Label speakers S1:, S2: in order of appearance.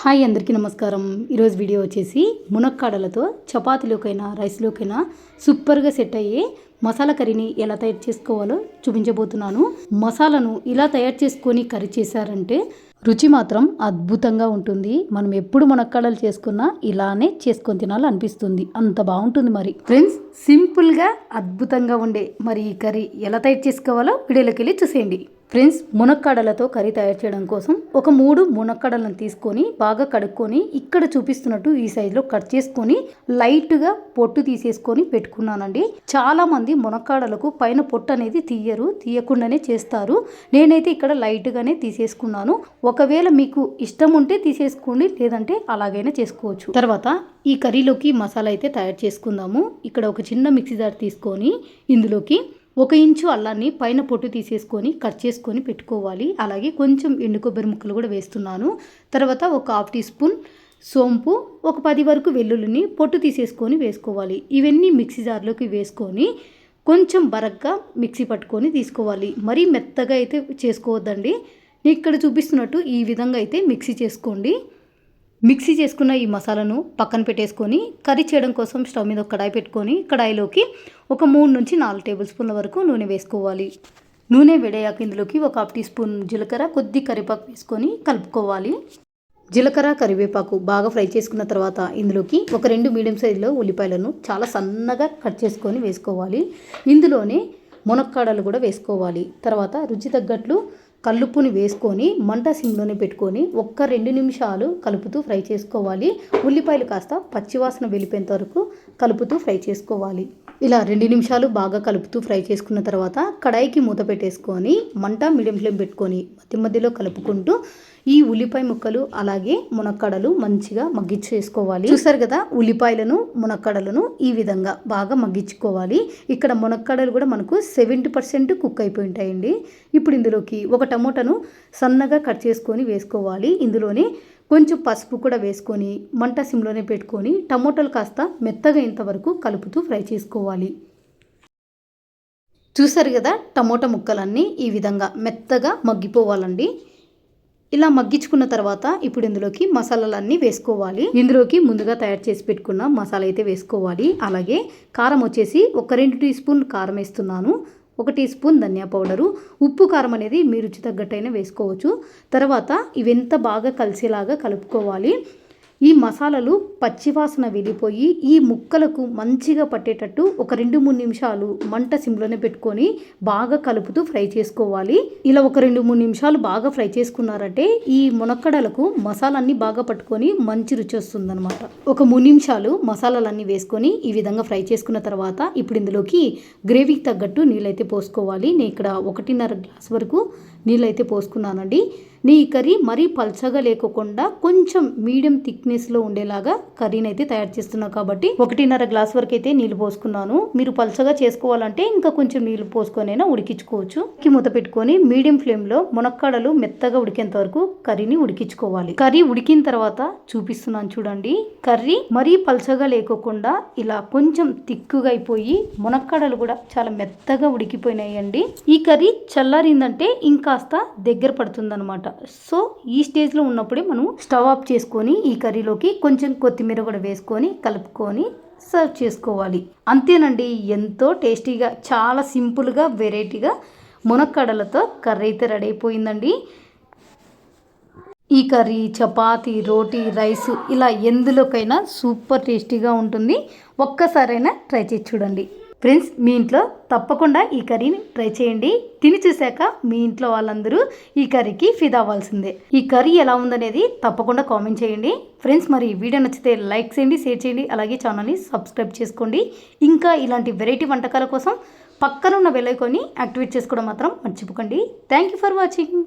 S1: Hi అందరికీ నమస్కారం. ఈరోజు వీడియో వచ్చేసి మునక్కాడలతో చపాతీలోకైనా రైస్లోకైనా సూపర్గా సెట్ అయ్యే మసాలా కర్రీని ఎలా తయారు చేసుకోవాలో చూపించబోతున్నాను. మసాలాను ఇలా తయారు చేసుకొని కర్రీ చేశారంటే రుచి మాత్రం అద్భుతంగా ఉంటుంది. మనం ఎప్పుడు మునక్కాడలు చేసుకున్నా ఇలానే చేసుకొని తినాలనిపిస్తుంది, అంత బాగుంటుంది. మరి ఫ్రెండ్స్, సింపుల్గా అద్భుతంగా ఉండే మరి ఈ కర్రీ ఎలా తయారు చేసుకోవాలో వీడియోలోకి వెళ్ళి చూసేయండి. ఫ్రెండ్స్, మునక్కాడలతో కర్రీ తయారు చేయడం కోసం ఒక 3 మునక్కాడలను తీసుకొని బాగా కడుక్కొని ఇక్కడ చూపిస్తున్నట్టు ఈ సైజులో కట్ చేసుకొని లైట్గా పొట్టు తీసేసుకొని పెట్టుకున్నానండి. చాలా మంది మునక్కాడలకు పైన పొట్టు అనేది తీయకుండానే చేస్తారు. నేనైతే ఇక్కడ లైట్గానే తీసేసుకున్నాను. ఒకవేళ మీకు ఇష్టం ఉంటే తీసేసుకోండి, లేదంటే అలాగైనా చేసుకోవచ్చు. తర్వాత ఈ కర్రీలోకి మసాలా అయితే తయారు చేసుకుందాము. ఇక్కడ ఒక చిన్న మిక్సీ జార్ తీసుకొని ఇందులోకి 1 ఇంచు అల్లాన్ని పైన పొట్టు తీసేసుకొని కట్ చేసుకొని పెట్టుకోవాలి. అలాగే కొంచెం ఎండు కొబ్బరి ముక్కలు కూడా వేస్తున్నాను. తర్వాత ఒక 1/2 టీ స్పూన్ సోంపు, ఒక 10 వరకు వెల్లుల్లిని పొట్టు తీసేసుకొని వేసుకోవాలి. ఇవన్నీ మిక్సీ జార్లోకి వేసుకొని కొంచెం బరగ్గా మిక్సీ పట్టుకొని తీసుకోవాలి. మరీ మెత్తగా అయితే చేసుకోవద్దండి. ఇక్కడ చూపిస్తున్నట్టు ఈ విధంగా అయితే మిక్సీ చేసుకోండి. మిక్సీ చేసుకున్న ఈ మసాలాను పక్కన పెట్టేసుకొని కర్రీ చేయడం కోసం స్టవ్ మీద ఒక కడాయి పెట్టుకొని కడాయిలోకి ఒక 3 నుంచి 4 టేబుల్ స్పూన్ల వరకు నూనె వేసుకోవాలి. నూనె వేడయ్యాక ఇందులోకి ఒక 1/2 టీ స్పూన్ జీలకర్ర, కొద్ది కరివేపాకు వేసుకొని కలుపుకోవాలి. జీలకర్ర కరివేపాకు బాగా ఫ్రై చేసుకున్న తర్వాత ఇందులోకి ఒక 2 మీడియం సైజులో ఉల్లిపాయలను చాలా సన్నగా కట్ చేసుకొని వేసుకోవాలి. ఇందులోనే మునక్కాడలు కూడా వేసుకోవాలి. తర్వాత రుచి తగ్గట్లు కల్లుప్పుని వేసుకొని మంట సిమ్లోనే పెట్టుకొని 1-2 నిమిషాలు కలుపుతూ ఫ్రై చేసుకోవాలి. ఉల్లిపాయలు కాస్త పచ్చివాసన వెళ్ళిపోయేంత వరకు కలుపుతూ ఫ్రై చేసుకోవాలి. ఇలా 2 నిమిషాలు బాగా కలుపుతూ ఫ్రై చేసుకున్న తర్వాత కడాయికి మూత పెట్టేసుకొని మంట మీడియం ఫ్లేమ్ పెట్టుకొని మధ్యలో కలుపుకుంటూ ఈ ఉల్లిపాయ ముక్కలు అలాగే మునక్కాడలు మంచిగా మగ్గించేసుకోవాలి. చూసారు కదా, ఉల్లిపాయలను మునక్కాడలను ఈ విధంగా బాగా మగ్గించుకోవాలి. ఇక్కడ మునక్కాడలు కూడా మనకు 70% కుక్ అయిపోయి ఉంటాయండి. ఇప్పుడు ఇందులోకి ఒక టమోటాను సన్నగా కట్ చేసుకొని వేసుకోవాలి. ఇందులోనే కొంచెం పసుపు కూడా వేసుకొని మంట సిమ్లోనే పెట్టుకొని టమోటాలు కాస్త మెత్తగా ఇంతవరకు కలుపుతూ ఫ్రై చేసుకోవాలి. చూసారు కదా, టమోటా ముక్కలన్నీ ఈ విధంగా మెత్తగా మగ్గిపోవాలండి. ఇలా మగ్గించుకున్న తర్వాత ఇప్పుడు ఇందులోకి మసాలాలన్నీ వేసుకోవాలి. ఇందులోకి ముందుగా తయారు చేసి పెట్టుకున్న మసాలా అయితే వేసుకోవాలి. అలాగే కారం వచ్చేసి ఒక 2 టీ స్పూన్ కారం వేస్తున్నాను. 1 టీ స్పూన్ ధనియా పౌడరు, ఉప్పు కారం అనేది మీ రుచి తగ్గట్టయినా వేసుకోవచ్చు. తర్వాత ఇవెంత బాగా కలిసేలాగా కలుపుకోవాలి. ఈ మసాలాలు పచ్చివాసన వెళ్ళిపోయి ఈ ముక్కలకు మంచిగా పట్టేటట్టు ఒక 2-3 నిమిషాలు మంట సిమ్లోనే పెట్టుకొని బాగా కలుపుతూ ఫ్రై చేసుకోవాలి. ఇలా ఒక 2-3 నిమిషాలు బాగా ఫ్రై చేసుకున్నారంటే ఈ మునక్కడలకు మసాలాన్ని బాగా పట్టుకొని మంచి రుచి వస్తుందన్నమాట. ఒక 3 నిమిషాలు మసాలాలన్నీ వేసుకొని ఈ విధంగా ఫ్రై చేసుకున్న తర్వాత ఇప్పుడు ఇందులోకి గ్రేవీకి తగ్గట్టు నీళ్ళైతే పోసుకోవాలి. నేను ఇక్కడ 1.5 గ్లాస్ వరకు నీళ్ళైతే పోసుకున్నానండి. ఈ కర్రీ మరీ పల్చగా లేకోకుండా కొంచెం మీడియం థిక్నెస్లో ఉండేలాగా కర్రీని అయితే తయారు చేస్తున్నాను కాబట్టి 1.5 గ్లాస్ వరకు అయితే నీళ్ళు పోసుకున్నాను. మీరు పల్చగా చేసుకోవాలంటే ఇంకా కొంచెం నీళ్ళు పోసుకొనైనా ఉడికించుకోవచ్చు. మూత పెట్టుకొని మీడియం ఫ్లేమ్లో మునక్కాడలు మెత్తగా ఉడికేంత వరకు కర్రీని ఉడికించుకోవాలి. కర్రీ ఉడికిన తర్వాత చూపిస్తున్నాను చూడండి. కర్రీ మరీ పల్చగా లేకోకుండా ఇలా కొంచెం తిక్కుగా అయిపోయి మునక్కాడలు కూడా చాలా మెత్తగా ఉడికిపోయినాయండి. ఈ కర్రీ చల్లారిందంటే ఇంకాస్త దగ్గర పడుతుందన్నమాట. సో ఈ స్టేజ్లో ఉన్నప్పుడే మనం స్టవ్ ఆఫ్ చేసుకొని ఈ కర్రీలోకి కొంచెం కొత్తిమీర కూడా వేసుకొని కలుపుకొని సర్వ్ చేసుకోవాలి. అంతేనండి, ఎంతో టేస్టీగా చాలా సింపుల్గా వెరైటీగా మునక్కాడలతో కర్రీ అయితే రెడీ అయిపోయిందండి. ఈ కర్రీ చపాతీ, రోటీ, రైస్ ఇలా ఎందులోకైనా సూపర్ టేస్టీగా ఉంటుంది. ఒక్కసారైనా ట్రై చేసి చూడండి. ఫ్రెండ్స్, మీ ఇంట్లో తప్పకుండా ఈ కర్రీని ట్రై చేయండి. తిని చూశాక మీ ఇంట్లో వాళ్ళందరూ ఈ కర్రీకి ఫిదా అవ్వాల్సిందే. ఈ కర్రీ ఎలా ఉందనేది తప్పకుండా కామెంట్ చేయండి. ఫ్రెండ్స్, మరి వీడియో నచ్చితే లైక్ చేయండి, షేర్ చేయండి, అలాగే ఛానల్ని సబ్స్క్రైబ్ చేసుకోండి. ఇంకా ఇలాంటి వెరైటీ వంటకాల కోసం పక్కన ఉన్న బెల్ ఐకాన్ని యాక్టివేట్ చేసుకోవడం మాత్రం మర్చిపోకండి. Thank you for watching.